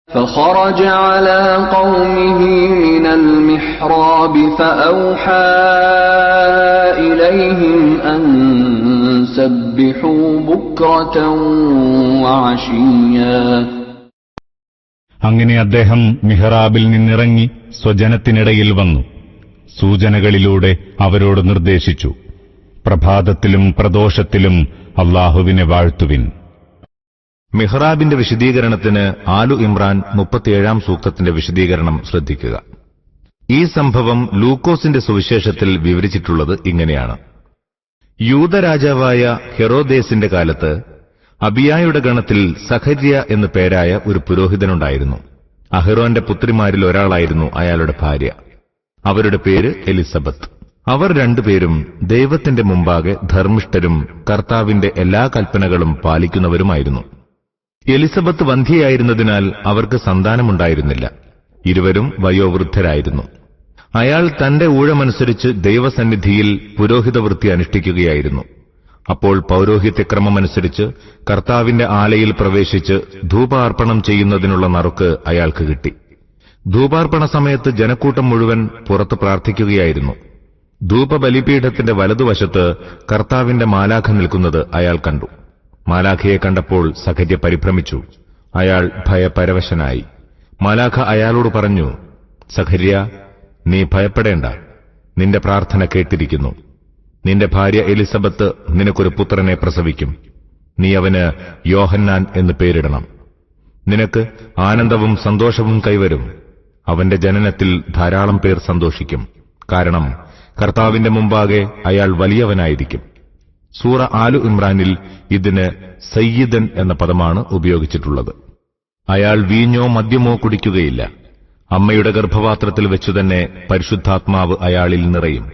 فخرج على قومه من المحراب فأوحى إليهم أن سبحوا بكرة وعشيا. അങ്ങനെ അദ്ദേഹം മിഹ്റാബിൽ നിന്നിറങ്ങി സ്വജനത്തിനിടയിൽ വന്നു സൂചനകളിലൂടെ അവരോട് നിർദ്ദേശിച്ചു, പ്രഭാതത്തിലും പ്രദോഷത്തിലും അല്ലാഹുവിനെ വാഴ്ത്തുവിൻ. മിഹ്റാബിന്റെ വിശദീകരണത്തിന് ആലു ഇമ്രാൻ 37 സൂക്തത്തിന്റെ വിശദീകരണം ശ്രദ്ധിക്കുക. ഈ സംഭവം ലൂക്കോസിന്റെ സുവിശേഷത്തിൽ വിവരിച്ചിട്ടുള്ളത് ഇങ്ങനെയാണ്. യൂദരാജാവായ ഹെറോദേസിന്റെ കാലത്ത് അബിയായുടെ ഗണത്തിൽ സഖര്യ എന്നു പേരായ ഒരു പുരോഹിതനുണ്ടായിരുന്നു. അഹ്റോന്റെ പുത്രിമാരിൽ ഒരാളായിരുന്നു അയാളുടെ ഭാര്യ. അവരുടെ പേര് എലിസബത്ത്. അവർ രണ്ടുപേരും ദൈവത്തിന്റെ മുമ്പാകെ ധർമ്മിഷ്ഠരും കർത്താവിന്റെ എല്ലാ കൽപ്പനകളും പാലിക്കുന്നവരുമായിരുന്നു. എലിസബത്ത് വന്ധ്യയായിരുന്നതിനാൽ അവർക്ക് സന്താനമുണ്ടായിരുന്നില്ല. ഇരുവരും വയോവൃദ്ധരായിരുന്നു. അയാൾ തന്റെ ഊഴമനുസരിച്ച് ദൈവസന്നിധിയിൽ പുരോഹിതവൃത്തി അനുഷ്ഠിക്കുകയായിരുന്നു. അപ്പോൾ പൗരോഹിത്യക്രമമനുസരിച്ച് കർത്താവിന്റെ ആലയിൽ പ്രവേശിച്ച് ധൂപാർപ്പണം ചെയ്യുന്നതിനുള്ള നറുക്ക് അയാൾക്ക് കിട്ടി. ധൂപാർപ്പണ സമയത്ത് ജനക്കൂട്ടം മുഴുവൻ പുറത്ത് പ്രാർത്ഥിക്കുകയായിരുന്നു. ധൂപബലിപീഠത്തിന്റെ വലതുവശത്ത് കർത്താവിന്റെ മാലാഖ നിൽക്കുന്നത് അയാൾ കണ്ടു. മാലാഖയെ കണ്ടപ്പോൾ സഖര്യ പരിഭ്രമിച്ചു. അയാൾ ഭയപരവശനായി. മാലാഖ അയാളോട് പറഞ്ഞു, സഖര്യ, നീ ഭയപ്പെടേണ്ട, നിന്റെ പ്രാർത്ഥന കേട്ടിരിക്കുന്നു. നിന്റെ ഭാര്യ എലിസബത്ത് നിനക്കൊരു പുത്രനെ പ്രസവിക്കും. നീ അവന് യോഹന്നാൻ എന്ന് പേരിടണം. നിനക്ക് ആനന്ദവും സന്തോഷവും കൈവരും. അവന്റെ ജനനത്തിൽ ധാരാളം പേർ സന്തോഷിക്കും. കാരണം കർത്താവിന്റെ മുമ്പാകെ അയാൾ വലിയവനായിരിക്കും. സൂറ ആലു ഇമ്രാനിൽ ഇതിന് സയ്യിദൻ എന്ന പദമാണ് ഉപയോഗിച്ചിട്ടുള്ളത്. അയാൾ വീഞ്ഞോ മദ്യമോ കുടിക്കുകയില്ല. അമ്മയുടെ ഗർഭപാത്രത്തിൽ വെച്ചുതന്നെ പരിശുദ്ധാത്മാവ് അയാളിൽ നിറയും.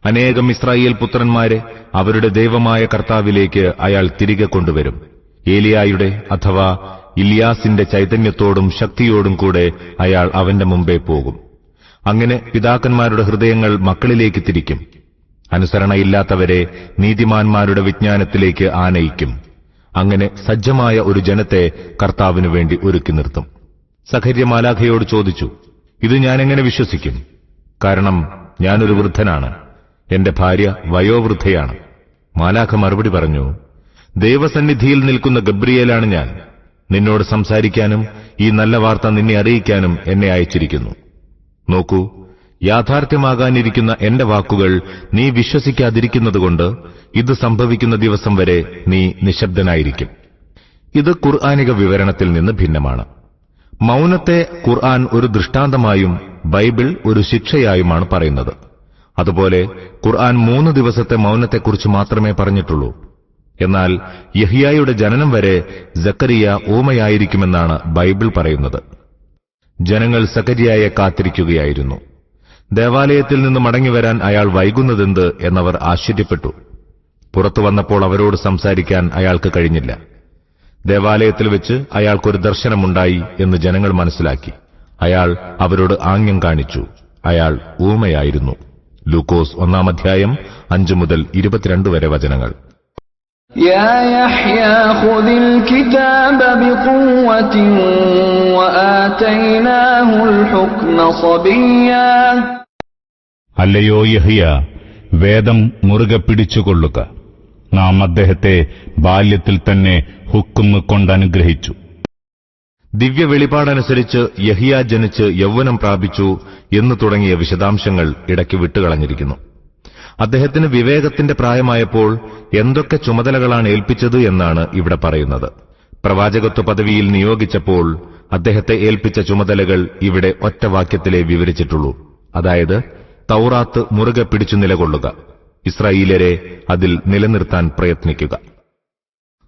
അനേകം ഇസ്രായേൽ പുത്രന്മാരെ അവരുടെ ദൈവമായ കർത്താവിലേക്ക് അയാൾ തിരികെ കൊണ്ടുവരും. ഏലിയായുടെ അഥവാ ഇല്യാസിന്റെ ചൈതന്യത്തോടും ശക്തിയോടും കൂടെ അയാൾ അവന്റെ മുമ്പേ പോകും. അങ്ങനെ പിതാക്കന്മാരുടെ ഹൃദയങ്ങൾ മക്കളിലേക്ക് തിരിക്കും. അനുസരണയില്ലാത്തവരെ നീതിമാന്മാരുടെ വിജ്ഞാനത്തിലേക്ക് ആനയിക്കും. അങ്ങനെ സജ്ജമായ ഒരു ജനത്തെ കർത്താവിനു വേണ്ടി ഒരുക്കി നിർത്തും. സഖര്യ മാലാഖയോട് ചോദിച്ചു, ഇത് ഞാനെങ്ങനെ വിശ്വസിക്കും? കാരണം ഞാനൊരു വൃദ്ധനാണ്, എന്റെ ഭാര്യ വയോവൃദ്ധയാണ്. മാലാഖ മറുപടി പറഞ്ഞു, ദൈവസന്നിധിയിൽ നിൽക്കുന്ന ഗബ്രിയേലാണ് ഞാൻ. നിന്നോട് സംസാരിക്കാനും ഈ നല്ല വാർത്ത നിന്നെ അറിയിക്കാനും എന്നെ അയച്ചിരിക്കുന്നു. നോക്കൂ, യാഥാർത്ഥ്യമാകാനിരിക്കുന്ന എന്റെ വാക്കുകൾ നീ വിശ്വസിക്കാതിരിക്കുന്നതുകൊണ്ട് ഇത് സംഭവിക്കുന്ന ദിവസം വരെ നീ നിശബ്ദനായിരിക്കും. ഇത് ഖുർആനിക വിവരണത്തിൽ നിന്ന് ഭിന്നമാണ്. മൗനത്തെ ഖുർആൻ ഒരു ദൃഷ്ടാന്തമായും ബൈബിൾ ഒരു ശിക്ഷയായുമാണ് പറയുന്നത്. അതുപോലെ ഖുർആൻ 3 ദിവസത്തെ മൗനത്തെക്കുറിച്ച് മാത്രമേ പറഞ്ഞിട്ടുള്ളൂ. എന്നാൽ യഹ്യായുടെ ജനനം വരെ സക്കറിയ ഊമയായിരിക്കുമെന്നാണ് ബൈബിൾ പറയുന്നത്. ജനങ്ങൾ സക്കറിയയെ കാത്തിരിക്കുകയായിരുന്നു. ദേവാലയത്തിൽ നിന്ന് മടങ്ങിവരാൻ അയാൾ വൈകുന്നതെന്ത് എന്നവർ ആശ്ചര്യപ്പെട്ടു. പുറത്തു വന്നപ്പോൾ അവരോട് സംസാരിക്കാൻ അയാൾക്ക് കഴിഞ്ഞില്ല. ദേവാലയത്തിൽ വെച്ച് അയാൾക്കൊരു ദർശനമുണ്ടായി എന്ന് ജനങ്ങൾ മനസ്സിലാക്കി. അയാൾ അവരോട് ആംഗ്യം കാണിച്ചു. അയാൾ ഊമയായിരുന്നു. ലൂക്കോസ് 1-ാം അധ്യായം 5 മുതൽ 22 വരെ വചനങ്ങൾ. يا يحيى خذ الكتاب بقوة وآتيناه الحكم صبيا. അല്ലയോ യഹ്യ, വേദം മുറുകെ പിടിച്ചുകൊള്ളുക. നാം അദ്ദേഹത്തെ ബാല്യത്തിൽ തന്നെ ഹുക്കും കൊണ്ടനുഗ്രഹിച്ചു. ദിവ്യ വെളിപാടനുസരിച്ച് യഹ്യ ജനിച്ച് യൗവനം പ്രാപിച്ചു എന്നു തുടങ്ങിയ വിശദാംശങ്ങൾ ഇടയ്ക്ക് വിട്ടുകളഞ്ഞിരിക്കുന്നു. അദ്ദേഹത്തിന് വിവേകത്തിന്റെ പ്രായമായപ്പോൾ എന്തൊക്കെ ചുമതലകളാണ് ഏൽപ്പിച്ചത് എന്നാണ് ഇവിടെ പറയുന്നത്. പ്രവാചകത്വ പദവിയിൽ നിയോഗിച്ചപ്പോൾ അദ്ദേഹത്തെ ഏൽപ്പിച്ച ചുമതലകൾ ഇവിടെ ഒറ്റ വാക്യത്തിലേ വിവരിച്ചിട്ടുള്ളൂ. അതായത്, തൗറാത്ത് മുറുകെ പിടിച്ചു നിലകൊള്ളുക, ഇസ്രായേല്യരെ അതിൽ നിലനിർത്താൻ പ്രയത്നിക്കുക.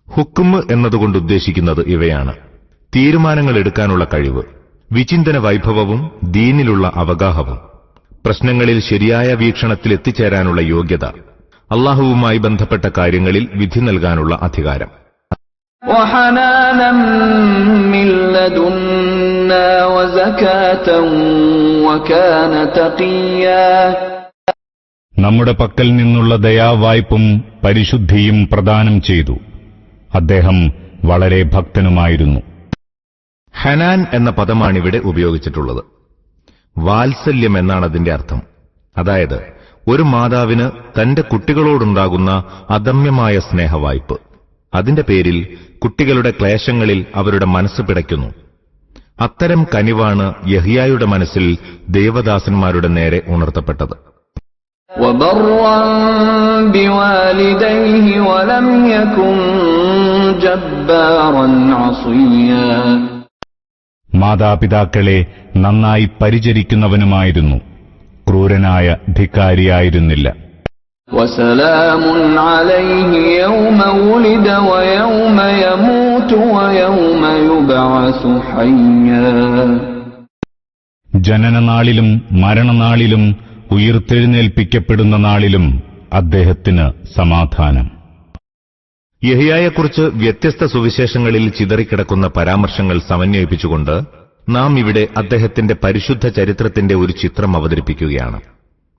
ഹുക്കും എന്നതുകൊണ്ട് ഉദ്ദേശിക്കുന്നത് ഇവയാണ്: തീരുമാനങ്ങൾ എടുക്കാനുള്ള കഴിവ്, വിചിന്തന വൈഭവവും ദീനിലുള്ള അവഗാഹവും, പ്രശ്നങ്ങളിൽ ശരിയായ വീക്ഷണത്തിൽ എത്തിച്ചേരാനുള്ള യോഗ്യത, അള്ളാഹുവുമായി ബന്ധപ്പെട്ട കാര്യങ്ങളിൽ വിധി നൽകാനുള്ള അധികാരം. നമ്മുടെ പക്കൽ നിന്നുള്ള ദയാവായ്പും പരിശുദ്ധിയും പ്രദാനം ചെയ്തു. അദ്ദേഹം വളരെ ഭക്തനുമായിരുന്നു. ഹനാൻ എന്ന പദമാണിവിടെ ഉപയോഗിച്ചിട്ടുള്ളത്. വാത്സല്യം എന്നാണ് അതിന്റെ അർത്ഥം. അതായത് ഒരു മാതാവിന് തന്റെ കുട്ടികളോടുണ്ടാകുന്ന അദമ്യമായ സ്നേഹവായ്പ്. അതിന്റെ പേരിൽ കുട്ടികളുടെ ക്ലേശങ്ങളിൽ അവരുടെ മനസ്സ് പിടയ്ക്കുന്നു. അത്തരം കനിവാണ് യഹ്യായുടെ മനസ്സിൽ ദേവദാസന്മാരുടെ നേരെ ഉണർത്തപ്പെട്ടത്. وبرا بوالديه ولم يكن جبارا عصيا. മാതാപിതാക്കളെ നന്നായി പരിചരിക്കുന്നവനുമായിരുന്നു, ക്രൂരനായ ധിക്കാരിയായിരുന്നില്ല. وسلام عليه يوم ولد ويوم يموت ويوم يبعث حيا. ജനനനാളിലും മരണനാളിലും ഉയിർത്തെഴുന്നേൽപ്പിക്കപ്പെടുന്ന നാളിലും അദ്ദേഹത്തിന് സമാധാനം. യഹ്യായെക്കുറിച്ച് വ്യത്യസ്ത സുവിശേഷങ്ങളിൽ ചിതറിക്കിടക്കുന്ന പരാമർശങ്ങൾ സമന്വയിപ്പിച്ചുകൊണ്ട് നാം ഇവിടെ അദ്ദേഹത്തിന്റെ പരിശുദ്ധ ചരിത്രത്തിന്റെ ഒരു ചിത്രം അവതരിപ്പിക്കുകയാണ്.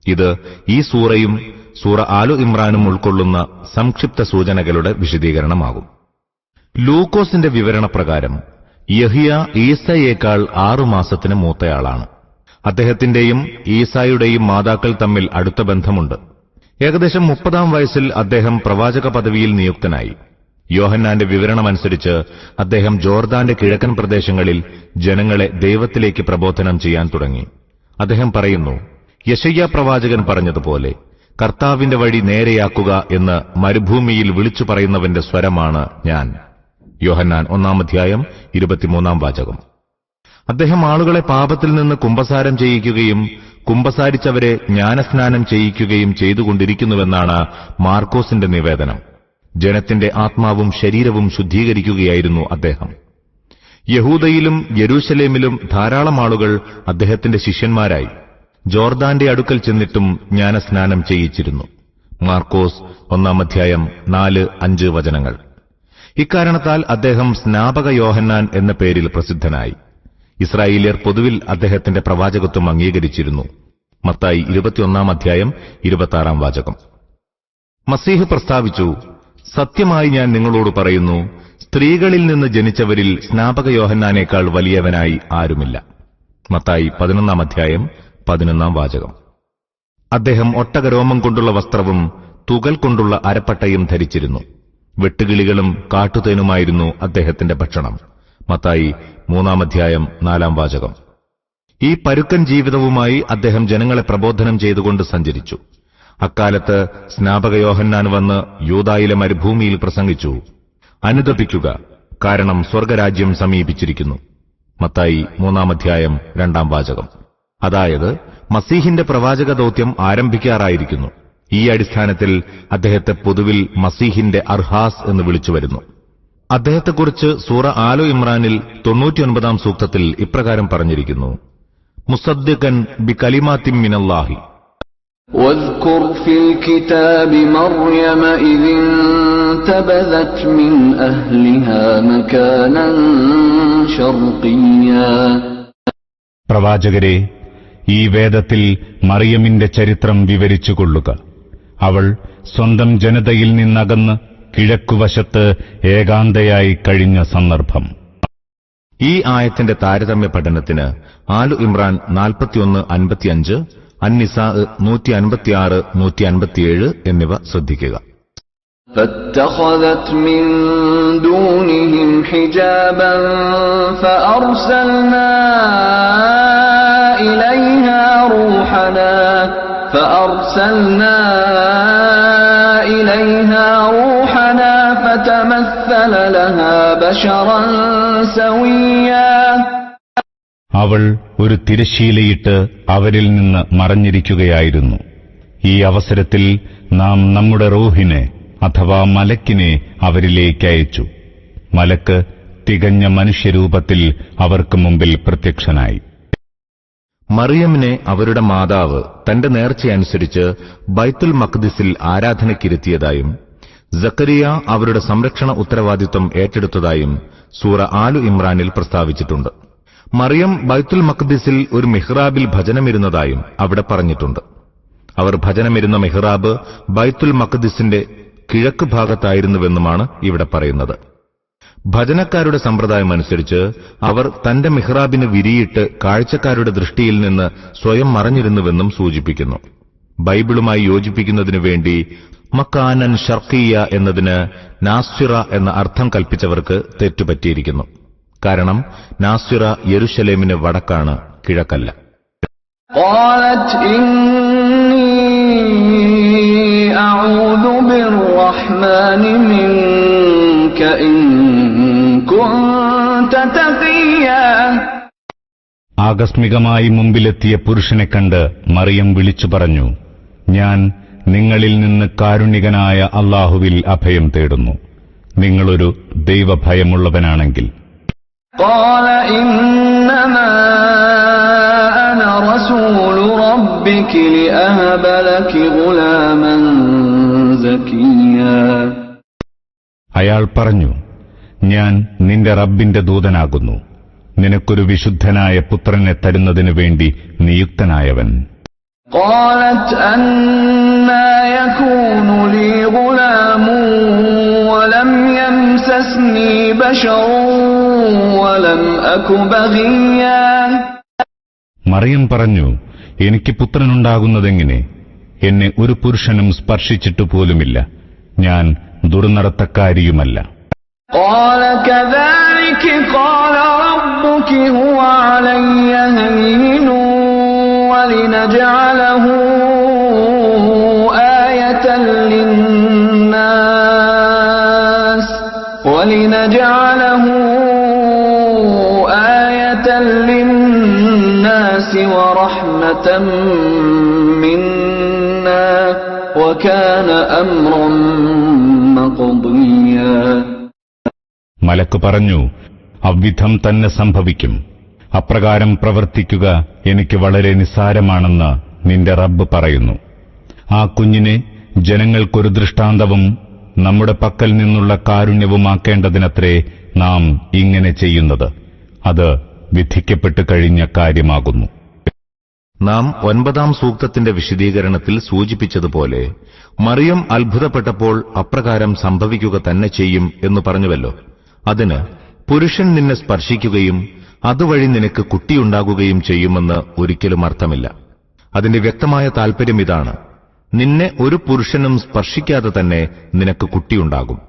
ഇത് ഈ സൂറയും സൂറ ആലു ഇമ്രാനും ഉൾക്കൊള്ളുന്ന സംക്ഷിപ്ത സൂചനകളുടെ വിശദീകരണമാകും. ലൂക്കോസിന്റെ വിവരണപ്രകാരം യഹ്യ ഈസയേക്കാൾ 6 മാസത്തിന് മൂത്തയാളാണ്. അദ്ദേഹത്തിന്റെയും ഈസായുടെയും മാതാക്കൾ തമ്മിൽ അടുത്ത ബന്ധമുണ്ട്. ഏകദേശം 30-ാം വയസ്സിൽ അദ്ദേഹം പ്രവാചക പദവിയിൽ നിയുക്തനായി. യോഹന്നാന്റെ വിവരണമനുസരിച്ച് അദ്ദേഹം ജോർദാന്റെ കിഴക്കൻ പ്രദേശങ്ങളിൽ ജനങ്ങളെ ദൈവത്തിലേക്ക് പ്രബോധനം ചെയ്യാൻ തുടങ്ങി. അദ്ദേഹം പറയുന്നു, യെശയ്യാ പ്രവാചകൻ പറഞ്ഞതുപോലെ കർത്താവിന്റെ വഴി നേരെയാക്കുക എന്ന് മരുഭൂമിയിൽ വിളിച്ചു പറയുന്നവന്റെ സ്വരമാണ് ഞാൻ. യോഹന്നാൻ 1-ാം 23-ാം വാചകം. അദ്ദേഹം ആളുകളെ പാപത്തിൽ നിന്ന് കുമ്പസാരം ചെയ്യിക്കുകയും കുമ്പസാരിച്ചവരെ ജ്ഞാനസ്നാനം ചെയ്യിക്കുകയും ചെയ്തുകൊണ്ടിരിക്കുന്നുവെന്നാണ് മാർക്കോസിന്റെ നിവേദനം. ജനത്തിന്റെ ആത്മാവും ശരീരവും ശുദ്ധീകരിക്കുകയായിരുന്നു അദ്ദേഹം. യഹൂദയിലും യെരൂശലേമിലും ധാരാളം ആളുകൾ അദ്ദേഹത്തിന്റെ ശിഷ്യന്മാരായി. ജോർദാന്റെ അടുക്കൽ ചെന്നിട്ടും ജ്ഞാനസ്നാനം ചെയ്യിച്ചിരുന്നു. മാർക്കോസ് 1-ാം 4-5 വചനങ്ങൾ. ഇക്കാരണത്താൽ അദ്ദേഹം സ്നാപക യോഹന്നാൻ എന്ന പേരിൽ പ്രസിദ്ധനായി. ഇസ്രായേലിയർ പൊതുവിൽ അദ്ദേഹത്തിന്റെ പ്രവാചകത്വം അംഗീകരിച്ചിരുന്നു. മത്തായി 21-ാം 26-ാം വാചകം. മസീഹ് പ്രസ്താവിച്ചു, സത്യമായി ഞാൻ നിങ്ങളോട് പറയുന്നു, സ്ത്രീകളിൽ നിന്ന് ജനിച്ചവരിൽ സ്നാപക യോഹന്നാനേക്കാൾ വലിയവനായി ആരുമില്ല. മത്തായി 11-ാം 11-ാം വാചകം. അദ്ദേഹം ഒട്ടകരോമം കൊണ്ടുള്ള വസ്ത്രവും തുകൽ കൊണ്ടുള്ള അരപ്പട്ടയും ധരിച്ചിരുന്നു. വെട്ടുകിളികളും കാട്ടുതേനുമായിരുന്നു അദ്ദേഹത്തിന്റെ ഭക്ഷണം. മത്തായി 3-ാം 4-ാം വാചകം. ഈ പരുക്കൻ ജീവിതവുമായി അദ്ദേഹം ജനങ്ങളെ പ്രബോധനം ചെയ്തുകൊണ്ട് സഞ്ചരിച്ചു. അക്കാലത്ത് സ്നാപക യോഹന്നാൻ വന്ന് യൂദായിലെ മരുഭൂമിയിൽ പ്രസംഗിച്ചു, അനുതപിക്കുക, കാരണം സ്വർഗരാജ്യം സമീപിച്ചിരിക്കുന്നു. മത്തായി 3-ാം 2-ാം വാചകം. അതായത് മസീഹിന്റെ പ്രവാചക ദൌത്യം ആരംഭിക്കാറായിരിക്കുന്നു. ഈ അടിസ്ഥാനത്തിൽ അദ്ദേഹത്തെ പൊതുവിൽ മസീഹിന്റെ അർഹാസ് എന്ന് വിളിച്ചുവരുന്നു. അദ്ദേഹത്തെക്കുറിച്ച് സൂറ ആലു ഇമ്രാനിൽ 99-ാം സൂക്തത്തിൽ ഇപ്രകാരം പറഞ്ഞിരിക്കുന്നു, മുസദ്ദിഖൻ ബി കലിമാത്തിൻ മിനല്ലാഹി. واذكر في الكتاب مريم إذ انتبذت من أهلها مكانا شرقيا. പ്രവാചകരെ, ഈ വേദത്തിൽ മറിയമിന്റെ ചരിത്രം വിവരിച്ചുകൊള്ളുക. അവൾ സ്വന്തം ജനതയിൽ നിന്നകന്ന് കിഴക്കുവശത്ത് ഏകാന്തയായി കഴിഞ്ഞ സന്ദർഭം. ഈ ആയത്തിന്റെ താരതമ്യ പഠനത്തിന് ആലു ഇമ്രാൻ 41-55, അന്നിസാ 156-157 എന്നിവ ശ്രദ്ധിക്കുക. فاتخذت من دونهم حجابا فأرسلنا إليها روحنا فتمثل لها بشرا سويا. അവൾ ഒരു തിരശ്ശീലയിട്ട് അവരിൽ നിന്ന് മറഞ്ഞിരിക്കുകയായിരുന്നു. ഈ അവസരത്തിൽ നാം നമ്മുടെ റൂഹിനെ അഥവാ മലക്കിനെ അവരിലേക്ക് അയച്ചു. മലക്ക് തികഞ്ഞ മനുഷ്യരൂപത്തിൽ അവർക്ക് മുമ്പിൽ പ്രത്യക്ഷനായി. മറിയമിനെ അവരുടെ മാതാവ് തന്റെ നേർച്ചയനുസരിച്ച് ബൈത്തുൽ മഖ്ദിസിൽ ആരാധനയ്ക്കിരുത്തിയതായും സക്കരിയ അവരുടെ സംരക്ഷണ ഉത്തരവാദിത്വം ഏറ്റെടുത്തതായും സൂറ ആലു ഇമ്രാനിൽ പ്രസ്താവിച്ചിട്ടുണ്ട്. മറിയം ബൈത്തുൽ മഖ്ദിസിൽ ഒരു മിഹ്റാബിൽ ഭജനമിരുന്നതായും അവിടെ പറഞ്ഞിട്ടുണ്ട്. അവർ ഭജനമിരുന്ന മിഹ്റാബ് ബൈത്തുൽ മഖ്ദിസിന്റെ കിഴക്ക് ഭാഗത്തായിരുന്നുവെന്നുമാണ് ഇവിടെ പറയുന്നത്. ഭജനക്കാരുടെ സമ്പ്രദായമനുസരിച്ച് അവർ തന്റെ മിഹ്റാബിന് വിരിയിട്ട് കാഴ്ചക്കാരുടെ ദൃഷ്ടിയിൽ നിന്ന് സ്വയം മറഞ്ഞിരുന്നുവെന്നും സൂചിപ്പിക്കുന്നു. ബൈബിളുമായി യോജിപ്പിക്കുന്നതിനു വേണ്ടി മക്കാനൻ ഷർഖിയ എന്നതിന് നാസ്വിറ എന്ന അർത്ഥം കൽപ്പിച്ചവർക്ക് തെറ്റുപറ്റിയിരിക്കുന്നു. കാരണം നാസ്വിറ യെരുശലേമിന് വടക്കാണ്, കിഴക്കല്ല. قالت إني أعوذ بالرحمن منك إن كنت تقيا. ആകസ്മികമായി മുമ്പിലെത്തിയ പുരുഷനെ കണ്ട് മറിയം വിളിച്ചു പറഞ്ഞു, ഞാൻ നിങ്ങളിൽ നിന്ന് കാരുണികനായ അല്ലാഹുവിൽ അഭയം തേടുന്നു, നിങ്ങളൊരു ദൈവഭയമുള്ളവനാണെങ്കിൽ. قال إنما أنا رسول ربك لأهب لك غلاما زكيا. അയാൾ പറഞ്ഞു, ഞാൻ നിന്റെ റബ്ബിന്റെ ദൂതനാകുന്നു, നിനക്കൊരു വിശുദ്ധനായ പുത്രനെ തരുന്നതിനു വേണ്ടി നിയുക്തനായവൻ. قالت أنى يكون لي غلام ولم يمسسني بشر ولم أك بغيا. മറിയം പറഞ്ഞു, എനിക്ക് പുത്രനുണ്ടാകുന്നതെങ്ങനെ? എന്നെ ഒരു പുരുഷനും സ്പർശിച്ചിട്ടു പോലുമില്ല, ഞാൻ ദുർനടത്തക്കാരിയുമല്ല. قال كذلك قال ربك هو علي هين ولنجعله آية للناس ورحمة منا وكان أمرا مقضيا. മലക്ക് പറഞ്ഞു, അவ்விധം തന്നെ സംഭവിക്കും. അപ്രകാരം പ്രവർത്തിക്കുക എനിക്ക് വളരെ നിസ്സാരമാണെന്ന് നിന്റെ റബ്ബ് പറയുന്നു. ആ കുഞ്ഞിനെ ജനങ്ങൾക്കൊരു ദൃഷ്ടാന്തവും നമ്മുടെ പക്കൽ നിന്നുള്ള കാരുണ്യവുമാക്കേണ്ടതിനത്രേ നാം ഇങ്ങനെ ചെയ്യുന്നത്. അത് വിധിക്കപ്പെട്ടു കഴിഞ്ഞ കാര്യമാകുന്നു. നാം 9-ാം സൂക്തത്തിന്റെ വിശദീകരണത്തിൽ സൂചിപ്പിച്ചതുപോലെ മറിയം അത്ഭുതപ്പെട്ടപ്പോൾ അപ്രകാരം സംഭവിക്കുക തന്നെ ചെയ്യും എന്ന് പറഞ്ഞുവല്ലോ. അതിന് പുരുഷൻ നിന്നെ സ്പർശിക്കുകയും അതുവഴി നിനക്ക് കുട്ടിയുണ്ടാകുകയും ചെയ്യുമെന്ന് ഒരിക്കലും അർത്ഥമില്ല. അതിന്റെ വ്യക്തമായ താൽപര്യം ഇതാണ്, നിന്നെ ഒരു പുരുഷനും സ്പർശിക്കാതെ തന്നെ നിനക്ക് കുട്ടിയുണ്ടാകും.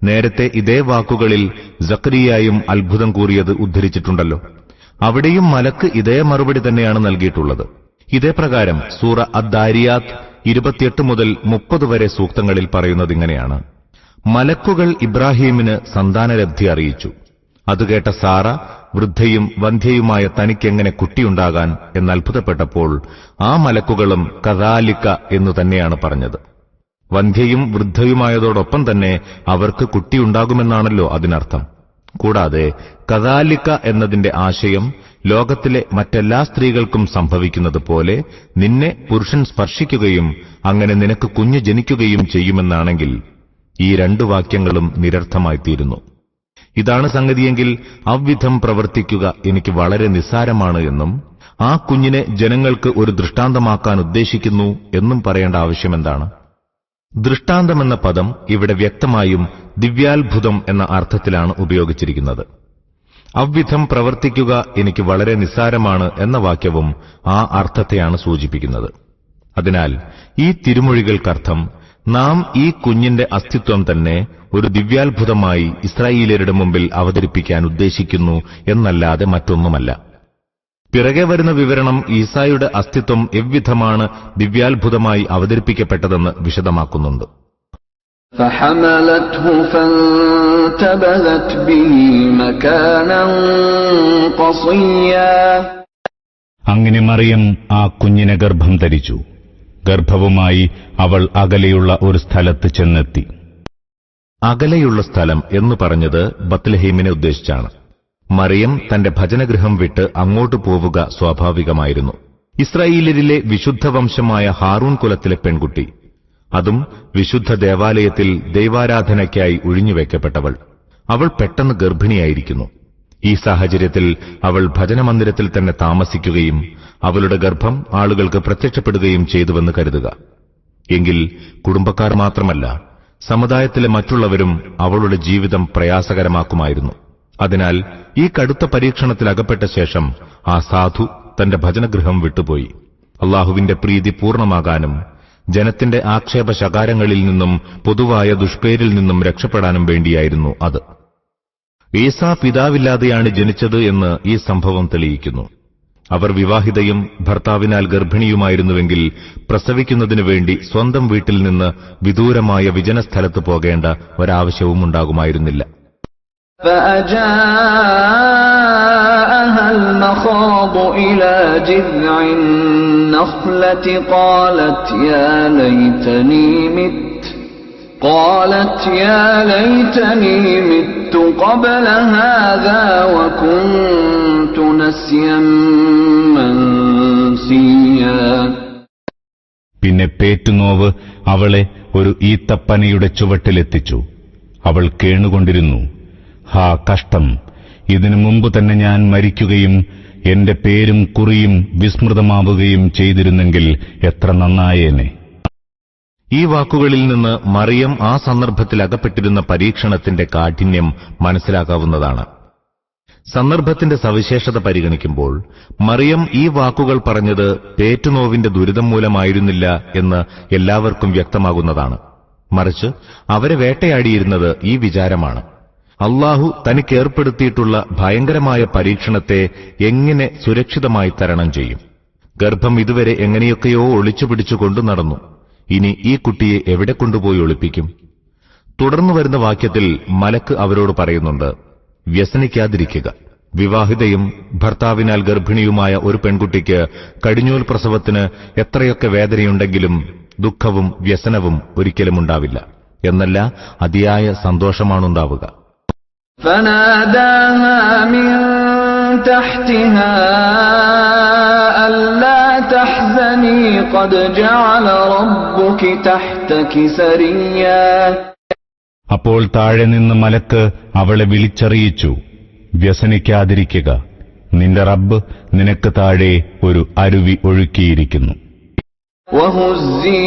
നേരത്തെ ഇതേ വാക്കുകളിൽ സക്കരിയായും അത്ഭുതം കൂറിയത് ഉദ്ധരിച്ചിട്ടുണ്ടല്ലോ. അവിടെയും മലക്ക് ഇതേ മറുപടി തന്നെയാണ് നൽകിയിട്ടുള്ളത്. ഇതേ പ്രകാരം സൂറ അദ്ദാരിയാത്ത് 28 മുതൽ 30 വരെ സൂക്തങ്ങളിൽ പറയുന്നത് ഇങ്ങനെയാണ്: മലക്കുകൾ ഇബ്രാഹീമിന് സന്താനലബ്ധി അറിയിച്ചു. അതുകേട്ട സാറ വൃദ്ധയും വന്ധ്യയുമായ തനിക്കെങ്ങനെ കുട്ടിയുണ്ടാകാൻ എന്നത്ഭുതപ്പെട്ടപ്പോൾ ആ മലക്കുകളും കദാലിക്ക എന്നു തന്നെയാണ് പറഞ്ഞത്. വന്ധ്യയും വൃദ്ധയുമായതോടൊപ്പം തന്നെ അവർക്ക് കുട്ടിയുണ്ടാകുമെന്നാണല്ലോ അതിനർത്ഥം. കൂടാതെ കദാലിക്ക എന്നതിന്റെ ആശയം ലോകത്തിലെ മറ്റെല്ലാ സ്ത്രീകൾക്കും സംഭവിക്കുന്നത് പോലെ നിന്നെ പുരുഷൻ സ്പർശിക്കുകയും അങ്ങനെ നിനക്ക് കുഞ്ഞ് ജനിക്കുകയും ചെയ്യുമെന്നാണെങ്കിൽ ഈ 2 വാക്യങ്ങളും നിരർത്ഥമായിത്തീരുന്നു. ഇതാണ് സംഗതിയെങ്കിൽ അവ്വിധം പ്രവർത്തിക്കുക എനിക്ക് വളരെ നിസ്സാരമാണ് എന്നും ആ കുഞ്ഞിനെ ജനങ്ങൾക്ക് ഒരു ദൃഷ്ടാന്തമാക്കാൻ ഉദ്ദേശിക്കുന്നു എന്നും പറയേണ്ട ആവശ്യമെന്താണ്? ദൃഷ്ടാന്തമെന്ന പദം ഇവിടെ വ്യക്തമായും ദിവ്യാത്ഭുതം എന്ന അർത്ഥത്തിലാണ് ഉപയോഗിച്ചിരിക്കുന്നത്. അവ്വിധം പ്രവർത്തിക്കുക എനിക്ക് വളരെ നിസ്സാരമാണ് എന്ന വാക്യവും ആ അർത്ഥത്തെയാണ് സൂചിപ്പിക്കുന്നത്. അതിനാൽ ഈ തിരുമൊഴികൾക്കർത്ഥം നാം ഈ കുഞ്ഞിന്റെ അസ്തിത്വം തന്നെ ഒരു ദിവ്യാത്ഭുതമായി ഇസ്രായേല്യരുടെ മുമ്പിൽ അവതരിപ്പിക്കാൻ ഉദ്ദേശിക്കുന്നു എന്നല്ലാതെ മറ്റൊന്നുമല്ല. പിറകെ വരുന്ന വിവരണം ഈസായുടെ അസ്തിത്വം എவ்விധമാണ് ദിവ്യാത്ഭുതമായി അവതരിപ്പിക്കപ്പെട്ടതെന്ന് വിശദമാക്കുന്നുണ്ട്. فحملته فانتبذت به مكانا قصيا. അങ്ങനെ മറിയം ആ കുഞ്ഞിനെ ഗർഭം ധരിച്ചു. ഗർഭവുമായി അവൾ അകലെയുള്ള ഒരു സ്ഥലത്ത് ചെന്നെത്തി. അകലെയുള്ള സ്ഥലം എന്ന് പറഞ്ഞത് ബത്ലഹേമിനെ ഉദ്ദേശിച്ചാണ്. മറിയം തന്റെ ഭജനഗൃഹം വിട്ട് അങ്ങോട്ട് പോവുക സ്വാഭാവികമായിരുന്നു. ഇസ്രായേലിലെ വിശുദ്ധ വംശമായ ഹാറൂൻ കുലത്തിലെ പെൺകുട്ടി, അതും വിശുദ്ധ ദേവാലയത്തിൽ ദൈവാരാധനയ്ക്കായി ഒഴിഞ്ഞുവെക്കപ്പെട്ടവൾ. അവൾ പെട്ടെന്ന് ഗർഭിണിയായിരിക്കുന്നു. ഈ സാഹചര്യത്തിൽ അവൾ ഭജനമന്ദിരത്തിൽ തന്നെ താമസിക്കുകയും അവളുടെ ഗർഭം ആളുകൾക്ക് പ്രത്യക്ഷപ്പെടുകയും ചെയ്തുവെന്ന് കരുതുക. എങ്കിൽ കുടുംബക്കാർ മാത്രമല്ല, സമുദായത്തിലെ മറ്റുള്ളവരും അവളുടെ ജീവിതം പ്രയാസകരമാക്കുമായിരുന്നു. അതിനാൽ ഈ കടുത്ത പരീക്ഷണത്തിൽ അകപ്പെട്ട ശേഷം ആ സാധു തന്റെ ഭജനഗൃഹം വിട്ടുപോയി. അള്ളാഹുവിന്റെ പ്രീതി പൂർണ്ണമാകാനും ജനത്തിന്റെ ആക്ഷേപ ശകാരങ്ങളിൽ നിന്നും പൊതുവായ ദുഷ്പേരിൽ നിന്നും രക്ഷപ്പെടാനും വേണ്ടിയായിരുന്നു അത്. ഈസാ പിതാവില്ലാതെയാണ് ജനിച്ചത് എന്ന് ഈ സംഭവം തെളിയിക്കുന്നു. അവർ വിവാഹിതയും ഭർത്താവിനാൽ ഗർഭിണിയുമായിരുന്നുവെങ്കിൽ പ്രസവിക്കുന്നതിനു വേണ്ടി സ്വന്തം വീട്ടിൽ നിന്ന് വിദൂരമായ വിജനസ്ഥലത്ത് പോകേണ്ട ഒരാവശ്യവും ഉണ്ടാകുമായിരുന്നില്ല. فأجاءها المخاض إلى جذع النخلة قالت يا ليتني مت قبل هذا وكنت نسيا منسيا. പിന്നെ പേറ്റുനോവ് അവളെ ഒരു ഈത്തപ്പനയുടെ ചുവട്ടിലെത്തിച്ചു. അവൾ കേണുകൊണ്ടിരുന്നു. ഹാ കഷ്ടം! ഇതിനു മുമ്പ് തന്നെ ഞാൻ മരിക്കുകയും എന്റെ പേരും കുറിയും വിസ്മൃതമാവുകയും ചെയ്തിരുന്നെങ്കിൽ എത്ര നന്നായേനെ. ഈ വാക്കുകളിൽ നിന്ന് മറിയം ആ സന്ദർഭത്തിൽ അകപ്പെട്ടിരുന്ന പരീക്ഷണത്തിന്റെ കാഠിന്യം മനസ്സിലാക്കാവുന്നതാണ്. സന്ദർഭത്തിന്റെ സവിശേഷത പരിഗണിക്കുമ്പോൾ മറിയം ഈ വാക്കുകൾ പറഞ്ഞത് പേറ്റുനോവിന്റെ ദുരിതം മൂലമായിരുന്നില്ല എന്ന് എല്ലാവർക്കും വ്യക്തമാകുന്നതാണ്. മറിച്ച് അവരെ വേട്ടയാടിയിരുന്നത് ഈ വിചാരമാണ്: അള്ളാഹു തനിക്കേർപ്പെടുത്തിയിട്ടുള്ള ഭയങ്കരമായ പരീക്ഷണത്തെ എങ്ങനെ സുരക്ഷിതമായി തരണം ചെയ്യും. ഗർഭം ഇതുവരെ എങ്ങനെയൊക്കെയോ ഒളിച്ചുപിടിച്ചു കൊണ്ടു നടന്നു. ഇനി ഈ കുട്ടിയെ എവിടെ കൊണ്ടുപോയി ഒളിപ്പിക്കും? തുടർന്നു വരുന്ന വാക്യത്തിൽ മലക്ക് അവരോട് പറയുന്നുണ്ട്: വ്യസനിക്കാതിരിക്കുക. വിവാഹിതയും ഭർത്താവിനാൽ ഗർഭിണിയുമായ ഒരു പെൺകുട്ടിക്ക് കടിഞ്ഞൂൽ പ്രസവത്തിന് എത്രയൊക്കെ വേദനയുണ്ടെങ്കിലും ദുഃഖവും വ്യസനവും ഒരിക്കലും ഉണ്ടാവില്ല. എന്നല്ല, അതിയായ സന്തോഷമാണുണ്ടാവുക. فناداها من تحتها ألا تحزني قد جعل ربك تحتك سريا. അപ്പോൾ താഴെ നിന്ന് മലക്ക് അവളെ വിളിച്ചറിയിച്ചു: വ്യസനിക്കാതിരിക്കുക, നിന്റെ റബ്ബ് നിനക്ക് താഴെ ഒരു അരുവി ഒഴുക്കിയിരിക്കുന്നു. وهزي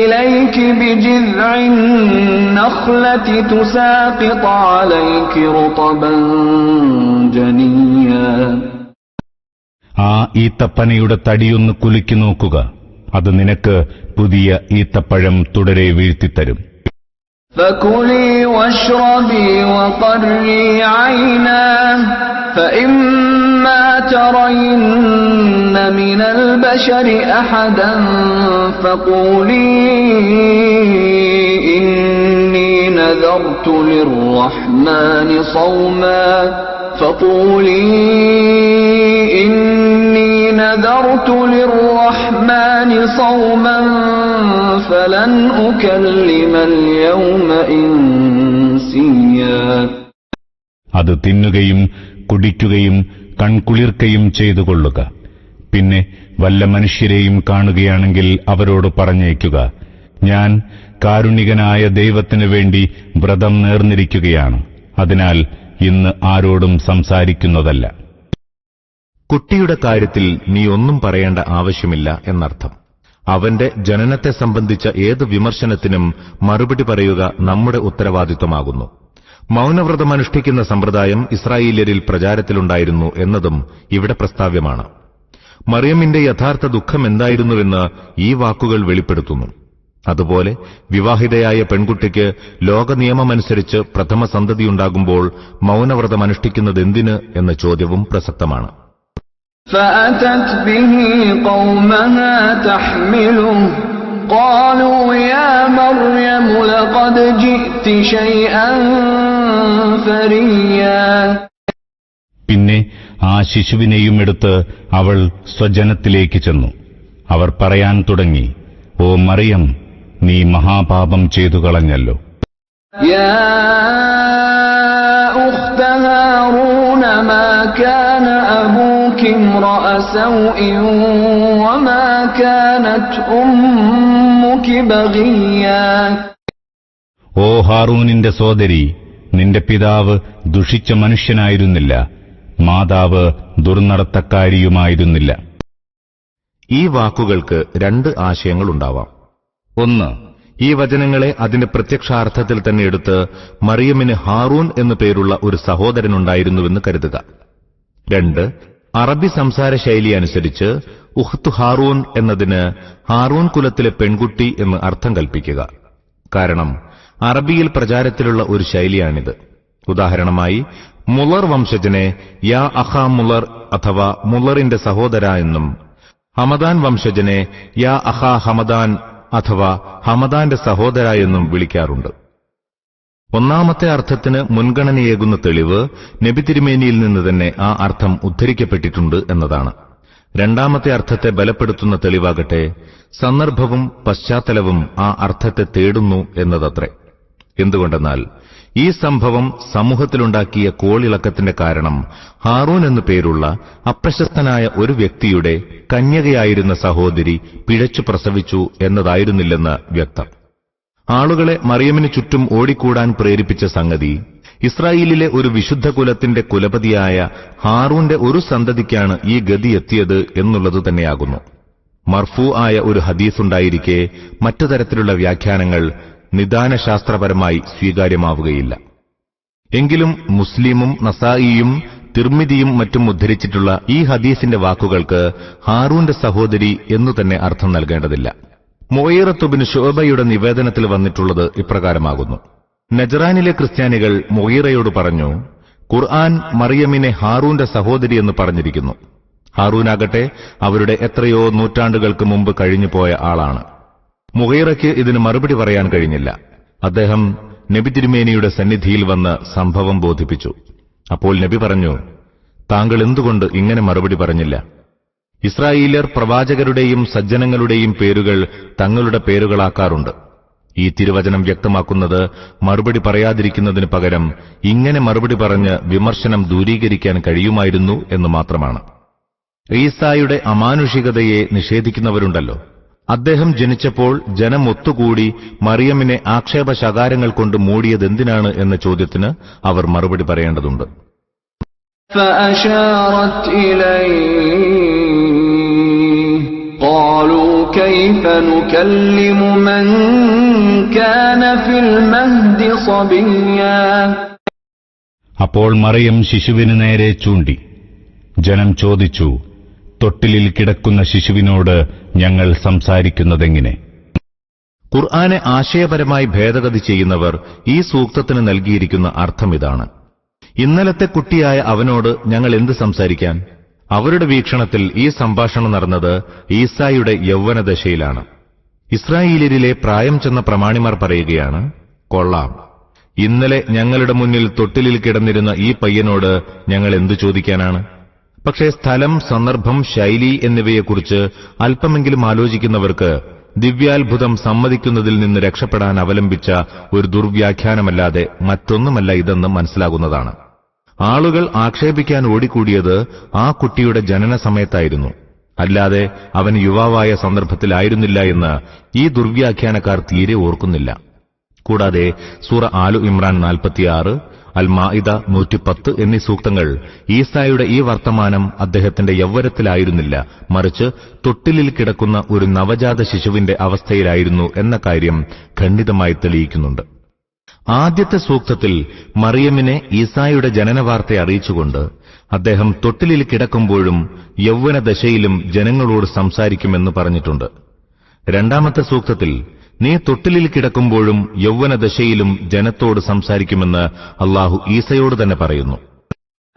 إليك بجذع النخلة تساقط عليك رطبا جنيا. ആ ഈത്തപ്പനയുടെ തടിയൊന്ന് കുലുക്കി നോക്കുക, അത് നിനക്ക് പുതിയ ഈത്തപ്പഴം തുടരെ വീഴ്ത്തിത്തരും. فكلي واشربي وقري عينا فإما ترين من البشر أحدا فقولي إني نذرت للرحمن صوما فلن أكلم اليوم إنسيا. അത് തിന്നുകയും കുടിക്കുകയും കൺകുളിർക്കയും ചെയ്തുകൊള്ളുക. പിന്നെ വല്ല മനുഷ്യരെയും കാണുകയാണെങ്കിൽ അവരോട് പറഞ്ഞേക്കുക: ഞാൻ കാരുണികനായ ദൈവത്തിനു വേണ്ടി വ്രതം നേർന്നിരിക്കുകയാണ്. അതിനാൽ ഇന്ന് ആരോടും സംസാരിക്കുന്നതല്ല. കുട്ടിയുടെ കാര്യത്തിൽ നീ ഒന്നും പറയേണ്ട ആവശ്യമില്ല എന്നർത്ഥം. അവന്റെ ജനനത്തെ സംബന്ധിച്ച ഏത് വിമർശനത്തിനും മറുപടി പറയുക നമ്മുടെ ഉത്തരവാദിത്വമാകുന്നു. മൗനവ്രതമനുഷ്ഠിക്കുന്ന സമ്പ്രദായം ഇസ്രായേല്യരിൽ പ്രചാരത്തിലുണ്ടായിരുന്നു എന്നതും ഇവിടെ പ്രസ്താവ്യമാണ്. മറിയമിന്റെ യഥാർത്ഥ ദുഃഖം എന്തായിരുന്നുവെന്ന് ഈ വാക്കുകൾ വെളിപ്പെടുത്തുന്നു. അതുപോലെ വിവാഹിതയായ പെൺകുട്ടിക്ക് ലോകനിയമമനുസരിച്ച് പ്രഥമ സന്തതിയുണ്ടാകുമ്പോൾ മൗനവ്രതമനുഷ്ഠിക്കുന്നതെന്തിന് എന്ന ചോദ്യവും പ്രസക്തമാണ്. فأتت به قومها تحمله قالوا يا مريم لقد جئت شيئا فريا. പിന്നെ ആ ശിശുവിനെയും എടുത്ത് അവൾ സ്വജനത്തിലേക്ക് ചെന്നു. അവർ പറയാൻ തുടങ്ങി: ഓ മറിയം, നീ മഹാപാപം ചെയ്തു കളഞ്ഞല്ലോ. يا أخت هارون ما كان أبوك امرأ سوء وما كانت أمك بغيا. ഓ ഹാറൂനിന്റെ സോദരി, നിന്റെ പിതാവ് ദുഷിച്ച മനുഷ്യനായിരുന്നില്ല, മാതാവ് ദുർനടത്തക്കാരിയുമായിരുന്നില്ല. ഈ വാക്കുകൾക്ക് രണ്ട് ആശയങ്ങളുണ്ടാവാം. ഒന്ന്, ഈ വചനങ്ങളെ അതിന്റെ പ്രത്യക്ഷാർത്ഥത്തിൽ തന്നെ എടുത്ത് മറിയമിന് ഹാറൂൻ എന്നു പേരുള്ള ഒരു സഹോദരനുണ്ടായിരുന്നുവെന്ന് കരുതുക. 2. അറബി സംസാര ശൈലി അനുസരിച്ച് ഉഖ്തു ഹാറൂൻ എന്നതിന് ഹാറൂൻ കുലത്തിലെ പെൺകുട്ടി എന്ന് അർത്ഥം കൽപ്പിക്കുക. കാരണം അറബിയിൽ പ്രചാരത്തിലുള്ള ഒരു ശൈലിയാണിത്. ഉദാഹരണമായി മുളർ വംശജനെ യാ അഖാ മുളർ അഥവാ മുളറിന്റെ സഹോദര എന്നും, ഹമദാൻ വംശജനെ യാ അഖാ ഹമദാൻ അഥവാ ഹമദാന്റെ സഹോദര എന്നും വിളിക്കാറുണ്ട്. ഒന്നാമത്തെ അർത്ഥത്തിന് മുൻഗണനയേകുന്ന തെളിവ് നബി തിരുമേനിയിൽ നിന്ന് തന്നെ ആ അർത്ഥം ഉദ്ധരിക്കപ്പെട്ടിട്ടുണ്ട് എന്നതാണ്. രണ്ടാമത്തെ അർത്ഥത്തെ ബലപ്പെടുത്തുന്ന തെളിവാകട്ടെ സന്ദർഭവും പശ്ചാത്തലവും ആ അർത്ഥത്തെ തേടുന്നു എന്നതത്രേ. എന്തുകൊണ്ടെന്നാൽ ഈ സംഭവം സമൂഹത്തിലുണ്ടാക്കിയ കോളിളക്കത്തിന്റെ കാരണം ഹാറൂൻ എന്നു പേരുള്ള അപ്രശസ്തനായ ഒരു വ്യക്തിയുടെ കന്യകയായിരുന്ന സഹോദരി പിഴച്ചു പ്രസവിച്ചു എന്നതായിരുന്നില്ലെന്ന് വ്യക്തം. ആളുകളെ മറിയമിന് ചുറ്റും ഓടിക്കൂടാൻ പ്രേരിപ്പിച്ച സംഗതി ഇസ്രായേലിലെ ഒരു വിശുദ്ധ കുലത്തിന്റെ കുലപതിയായ ഹാറൂന്റെ ഒരു സന്തതിക്കാണ് ഈ ഗതി എത്തിയത് എന്നുള്ളത് തന്നെയാകുന്നു. മർഫൂ ആയ ഒരു ഹദീസുണ്ടായിരിക്കെ മറ്റു തരത്തിലുള്ള വ്യാഖ്യാനങ്ങൾ നിദാനശാസ്ത്രപരമായി സ്വീകാര്യമാവുകയില്ല. എങ്കിലും മുസ്ലിമും നസായിയും തിർമിദിയും മറ്റും ഉദ്ധരിച്ചിട്ടുള്ള ഈ ഹദീസിന്റെ വാക്കുകൾക്ക് ഹാറൂന്റെ സഹോദരി എന്നു തന്നെ അർത്ഥം നൽകേണ്ടതില്ല. മുഗീറത്ത് ബിൻ ശുഅബയുടെ നിവേദനത്തിൽ വന്നിട്ടുള്ളത് ഇപ്രകാരമാകുന്നു. നജ്റാനിലെ ക്രിസ്ത്യാനികൾ മുഗീറയോട് പറഞ്ഞു, ഖുർആൻ മറിയമിനെ ഹാറൂന്റെ സഹോദരി എന്ന് പറഞ്ഞിരിക്കുന്നു. ഹാറൂനാകട്ടെ അവരുടെ എത്രയോ നൂറ്റാണ്ടുകൾക്ക് മുമ്പ് കഴിഞ്ഞുപോയ ആളാണ്. മുഗീറയ്ക്ക് ഇതിന് മറുപടി പറയാൻ കഴിഞ്ഞില്ല. അദ്ദേഹം നബി തിരുമേനിയുടെ സന്നിധിയിൽ വന്ന് സംഭവം ബോധിപ്പിച്ചു. അപ്പോൾ നബി പറഞ്ഞു, താങ്കൾ എന്തുകൊണ്ട് ഇങ്ങനെ മറുപടി പറഞ്ഞില്ല? ഇസ്രായേല്യർ പ്രവാചകരുടെയും സജ്ജനങ്ങളുടെയും പേരുകൾ തങ്ങളുടെ പേരുകളാക്കാറുണ്ട്. ഈ തിരുവചനം വ്യക്തമാക്കുന്നത് മറുപടി പറയാതിരിക്കുന്നതിന് പകരം ഇങ്ങനെ മറുപടി പറഞ്ഞ് വിമർശനം ദൂരീകരിക്കാൻ കഴിയുമായിരുന്നു എന്ന് മാത്രമാണ്. ഈസായുടെ അമാനുഷികതയെ നിഷേധിക്കുന്നവരുണ്ടല്ലോ. അദ്ദേഹം ജനിച്ചപ്പോൾ ജനം ഒത്തുകൂടി മറിയമിനെ ആക്ഷേപശകാരങ്ങൾ കൊണ്ട് മൂടിയതെന്തിനാണ് എന്ന ചോദ്യത്തിന് അവർ മറുപടി പറയേണ്ടതുണ്ട്. فأشارت إليه قالوا كيف نكلم من كان في المهد صبيا. അപ്പോൾ മറിയം ശിശുവിന് നേരെ ചൂണ്ടി. ജനം ചോദിച്ചു, തൊട്ടിലിൽ കിടക്കുന്ന ശിശുവിനോട് ഞങ്ങൾ സംസാരിക്കുന്നതെങ്ങനെ? ഖുർആനെ ആശയപരമായി ഭേദഗതി ചെയ്യുന്നവർ ഈ സൂക്തത്തിന് നൽകിയിരിക്കുന്ന അർത്ഥം ഇതാണ്: ഇന്നലത്തെ കുട്ടിയായ അവനോട് ഞങ്ങൾ എന്ത് സംസാരിക്കാൻ? അവരുടെ വീക്ഷണത്തിൽ ഈ സംഭാഷണം നടന്നത് ഈസായുടെ യൗവനദശയിലാണ്. ഇസ്രായേലിലെ പ്രായം ചെന്ന പ്രമാണിമാർ പറയുകയാണ്, കൊള്ളാം, ഇന്നലെ ഞങ്ങളുടെ മുന്നിൽ തൊട്ടിലിൽ കിടന്നിരുന്ന ഈ പയ്യനോട് ഞങ്ങൾ എന്തു ചോദിക്കാനാണ്? പക്ഷേ സ്ഥലം, സന്ദർഭം, ശൈലി എന്നിവയെക്കുറിച്ച് അല്പമെങ്കിലും ആലോചിക്കുന്നവർക്ക് ദിവ്യാത്ഭുതം സമ്മതിക്കുന്നതിൽ നിന്ന് രക്ഷപ്പെടാൻ അവലംബിച്ച ഒരു ദുർവ്യാഖ്യാനമല്ലാതെ മറ്റൊന്നുമല്ല ഇതെന്ന് മനസ്സിലാകുന്നതാണ്. ആളുകൾ ആക്ഷേപിക്കാൻ ഓടിക്കൂടിയത് ആ കുട്ടിയുടെ ജനന സമയത്തായിരുന്നു, അല്ലാതെ അവൻ യുവാവായ സന്ദർഭത്തിലായിരുന്നില്ല എന്ന് ഈ ദുർവ്യാഖ്യാനക്കാർ തീരെ ഓർക്കുന്നില്ല. കൂടാതെ സൂറ ആലു ഇമ്രാൻ 46, അൽ മാഇദ 110 എന്നീ സൂക്തങ്ങൾ ഈസായുടെ ഈ വർത്തമാനം അദ്ദേഹത്തിന്റെ യൗവനത്തിലായിരുന്നില്ല, മറിച്ച് തൊട്ടിലിൽ കിടക്കുന്ന ഒരു നവജാത ശിശുവിന്റെ അവസ്ഥയിലായിരുന്നു എന്ന കാര്യം ഖണ്ഡിതമായി തെളിയിക്കുന്നുണ്ട്. ആദ്യത്തെ സൂക്തത്തിൽ മറിയമിനെ ഈസായുടെ ജനനവാർത്ത അറിയിച്ചുകൊണ്ട് അദ്ദേഹം തൊട്ടിലിൽ കിടക്കുമ്പോഴും യൗവനദശയിലും ജനങ്ങളോട് സംസാരിക്കുമെന്ന് പറഞ്ഞിട്ടുണ്ട്. രണ്ടാമത്തെ സൂക്തത്തിൽ നീ തൊട്ടിലിൽ കിടക്കുമ്പോഴും യൗവനദശയിലും ജനത്തോട് സംസാരിക്കുമെന്ന് അല്ലാഹു ഈസയോട് തന്നെ പറയുന്നു.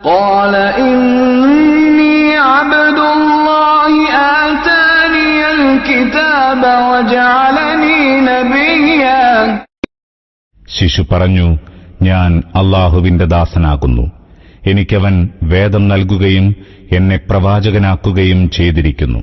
قال إني عبد الله آتاني الكتاب وجعلني نبيا. ശിശു പറഞ്ഞു, ഞാൻ അല്ലാഹുവിന്റെ ദാസനാകുന്നു, എനിക്കവൻ വേദം നൽകുകയും എന്നെ പ്രവാചകനാക്കുകയും ചെയ്തിരിക്കുന്നു.